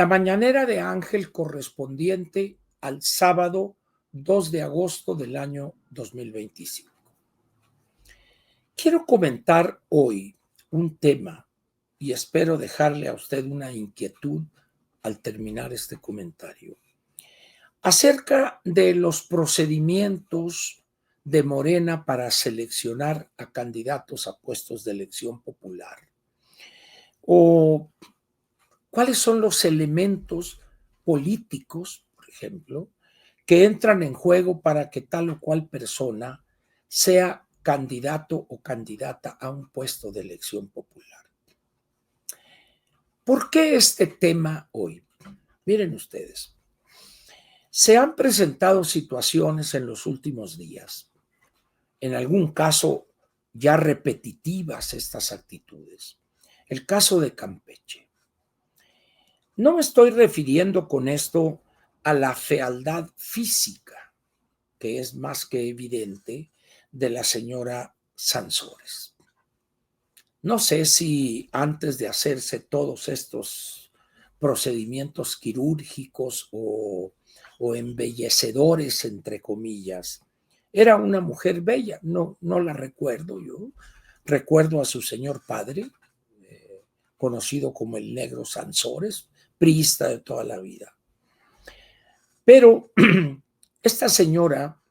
La mañanera de Ángel correspondiente al sábado 2 de agosto del año 2025. Quiero comentar hoy un tema y espero dejarle a usted una inquietud al terminar este comentario acerca de los procedimientos de Morena para seleccionar a candidatos a puestos de elección popular, o cuáles son los elementos políticos, por ejemplo, que entran en juego para que tal o cual persona sea candidato o candidata a un puesto de elección popular. ¿Por qué este tema hoy? Miren ustedes, se han presentado situaciones en los últimos días, en algún caso ya repetitivas estas actitudes. El caso de Campeche. No me estoy refiriendo con esto a la fealdad física, que es más que evidente, de la señora Sansores. No sé si antes de hacerse todos estos procedimientos quirúrgicos o embellecedores, entre comillas, era una mujer bella. No la recuerdo yo. Recuerdo a su señor padre, conocido como el Negro Sansores, priista de toda la vida. Pero esta señora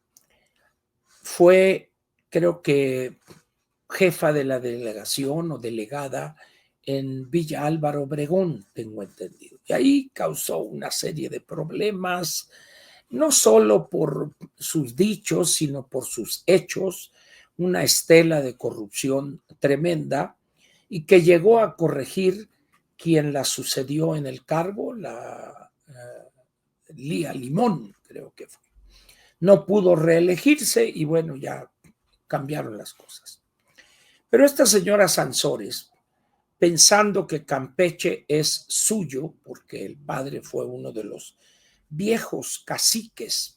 fue, creo que, jefa de la delegación o delegada en Villa Álvaro Obregón, tengo entendido. Y ahí causó una serie de problemas, no solo por sus dichos, sino por sus hechos, una estela de corrupción tremenda, y que llegó a corregir quien la sucedió en el cargo, la Lía Limón, creo que fue. No pudo reelegirse y bueno, ya cambiaron las cosas. Pero esta señora Sansores, pensando que Campeche es suyo, porque el padre fue uno de los viejos caciques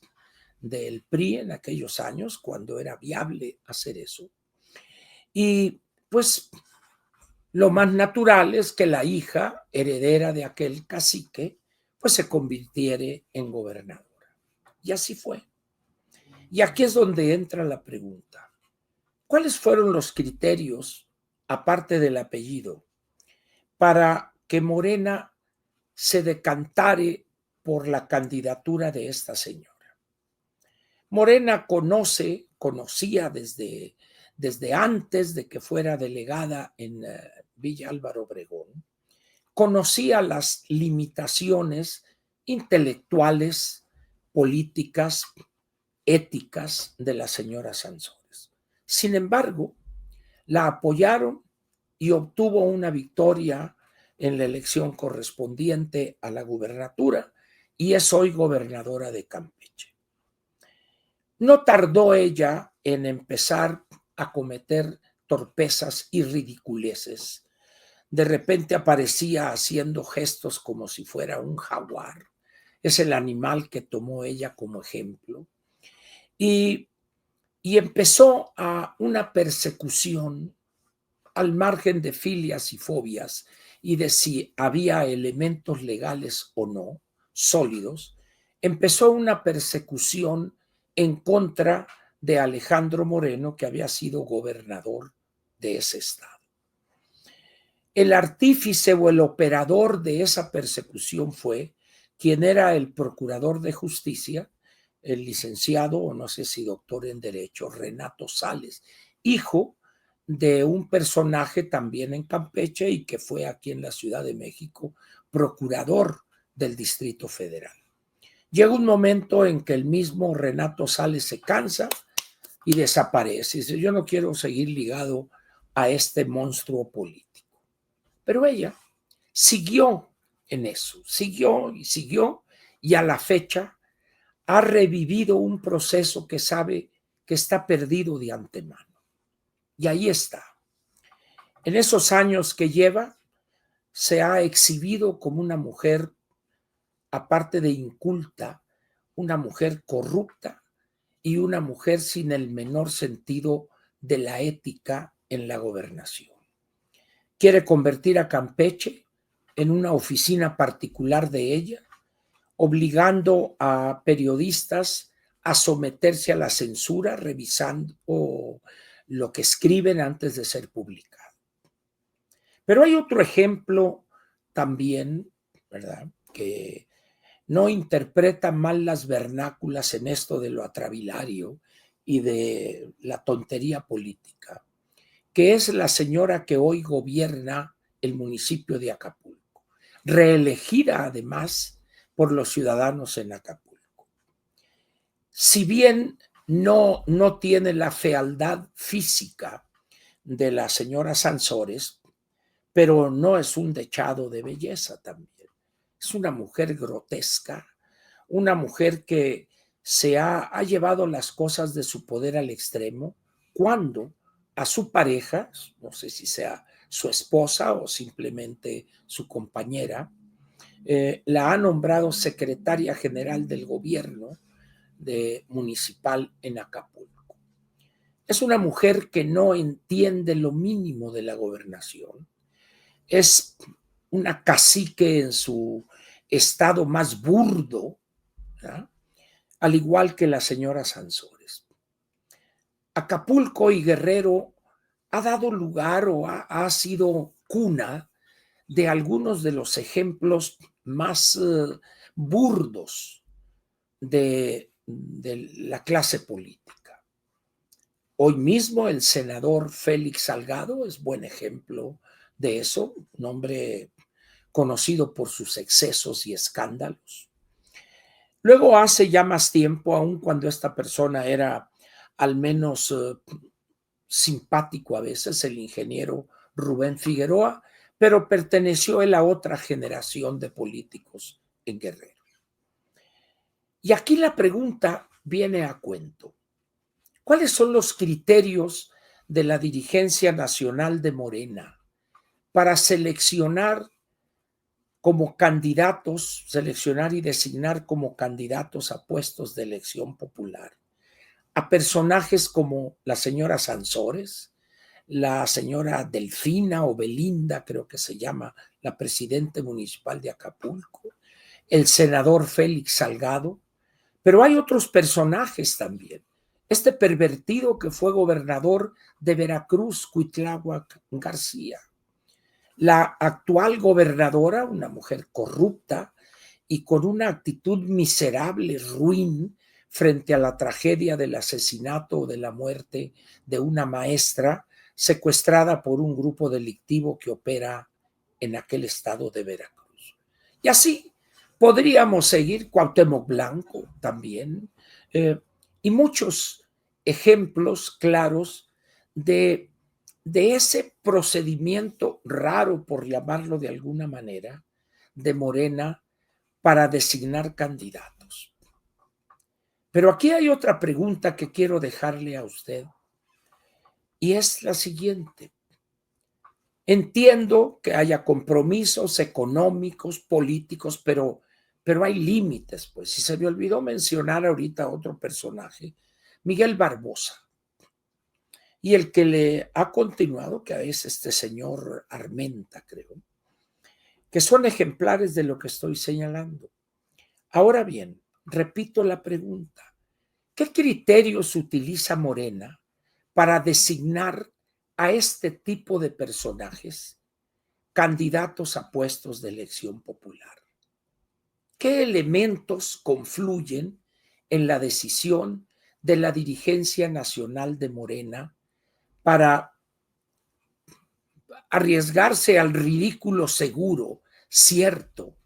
del PRI en aquellos años, cuando era viable hacer eso, y pues lo más natural es que la hija, heredera de aquel cacique, pues se convirtiera en gobernadora. Y así fue. Y aquí es donde entra la pregunta. ¿Cuáles fueron los criterios, aparte del apellido, para que Morena se decantare por la candidatura de esta señora? Morena conocía desde antes de que fuera delegada en Villa Álvaro Obregón, conocía las limitaciones intelectuales, políticas, éticas de la señora Sansores. Sin embargo, la apoyaron y obtuvo una victoria en la elección correspondiente a la gubernatura y es hoy gobernadora de Campeche. No tardó ella en empezar a cometer torpezas y ridiculeces. De repente aparecía haciendo gestos como si fuera un jaguar. Es el animal que tomó ella como ejemplo. Y empezó a una persecución al margen de filias y fobias y de si había elementos legales o no, sólidos. Empezó una persecución en contra de Alejandro Moreno, que había sido gobernador de ese estado. El artífice o el operador de esa persecución fue quien era el procurador de justicia, el licenciado, o no sé si doctor en Derecho, Renato Sales, hijo de un personaje también en Campeche y que fue aquí en la Ciudad de México procurador del Distrito Federal. Llega un momento en que el mismo Renato Sales se cansa y desaparece. Dice, yo no quiero seguir ligado a este monstruo político. Pero ella siguió en eso, siguió y a la fecha ha revivido un proceso que sabe que está perdido de antemano. Y ahí está. En esos años que lleva, se ha exhibido como una mujer, aparte de inculta, una mujer corrupta y una mujer sin el menor sentido de la ética en la gobernación. Quiere convertir a Campeche en una oficina particular de ella, obligando a periodistas a someterse a la censura, revisando lo que escriben antes de ser publicado. Pero hay otro ejemplo también, ¿verdad?, que no interpreta mal las vernáculas en esto de lo atravilario y de la tontería política, que es la señora que hoy gobierna el municipio de Acapulco, reelegida además por los ciudadanos en Acapulco. Si bien no tiene la fealdad física de la señora Sansores, pero no es un dechado de belleza también. Es una mujer grotesca, una mujer que se ha llevado las cosas de su poder al extremo cuando a su pareja, no sé si sea su esposa o simplemente su compañera, la ha nombrado secretaria general del gobierno municipal en Acapulco. Es una mujer que no entiende lo mínimo de la gobernación. Es una cacique en su estado más burdo, ¿verdad?, al igual que la señora Sansores. Acapulco y Guerrero ha dado lugar o ha sido cuna de algunos de los ejemplos más burdos de la clase política. Hoy mismo el senador Félix Salgado es buen ejemplo de eso, un hombre conocido por sus excesos y escándalos. Luego, hace ya más tiempo, aun cuando esta persona era al menos simpático a veces, el ingeniero Rubén Figueroa, pero perteneció él a otra generación de políticos en Guerrero. Y aquí la pregunta viene a cuento. ¿Cuáles son los criterios de la dirigencia nacional de Morena para seleccionar como candidatos, seleccionar y designar como candidatos a puestos de elección popular a personajes como la señora Sansores, la señora Delfina o Belinda, creo que se llama la presidenta municipal de Acapulco, el senador Félix Salgado, pero hay otros personajes también? Este pervertido que fue gobernador de Veracruz, Cuitláhuac García, la actual gobernadora, una mujer corrupta y con una actitud miserable, ruin, frente a la tragedia del asesinato o de la muerte de una maestra secuestrada por un grupo delictivo que opera en aquel estado de Veracruz. Y así podríamos seguir, Cuauhtémoc Blanco también, y muchos ejemplos claros de ese procedimiento raro, por llamarlo de alguna manera, de Morena para designar candidatos. Pero aquí hay otra pregunta que quiero dejarle a usted, y es la siguiente. Entiendo que haya compromisos económicos, políticos, pero hay límites, pues. Y se me olvidó mencionar ahorita otro personaje, Miguel Barbosa. Y el que le ha continuado, que es este señor Armenta, creo, que son ejemplares de lo que estoy señalando. Ahora bien, repito la pregunta. ¿Qué criterios utiliza Morena para designar a este tipo de personajes candidatos a puestos de elección popular? ¿Qué elementos confluyen en la decisión de la dirigencia nacional de Morena para arriesgarse al ridículo seguro, cierto,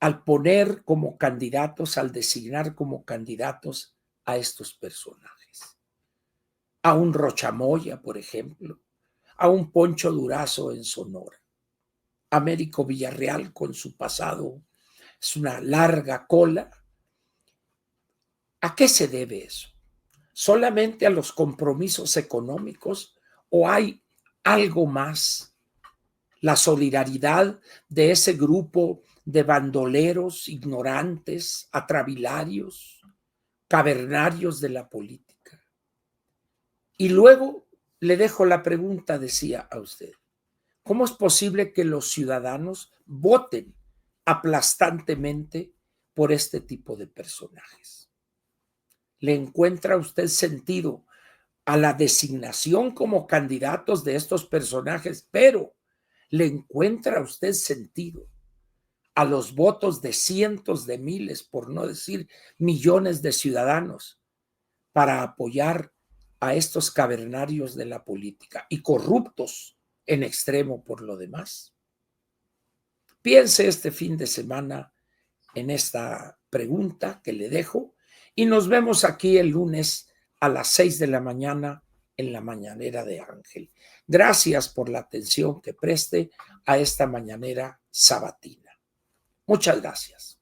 al poner como candidatos, al designar como candidatos a estos personajes? A un Rochamoya, por ejemplo, a un Poncho Durazo en Sonora, Américo Villarreal con su pasado, es una larga cola. ¿A qué se debe eso? ¿Solamente a los compromisos económicos o hay algo más? La solidaridad de ese grupo de bandoleros, ignorantes, atravilarios, cavernarios de la política. Y luego le dejo la pregunta, decía a usted, ¿Cómo es posible que los ciudadanos voten aplastantemente por este tipo de personajes? ¿Le encuentra usted sentido a la designación como candidatos de estos personajes? Pero ¿le encuentra usted sentido a los votos de cientos de miles, por no decir millones de ciudadanos, para apoyar a estos cavernarios de la política y corruptos en extremo por lo demás? Piense este fin de semana en esta pregunta que le dejo y nos vemos aquí el lunes a las 6 de la mañana en la mañanera de Ángel. Gracias por la atención que preste a esta mañanera sabatina. Muchas gracias.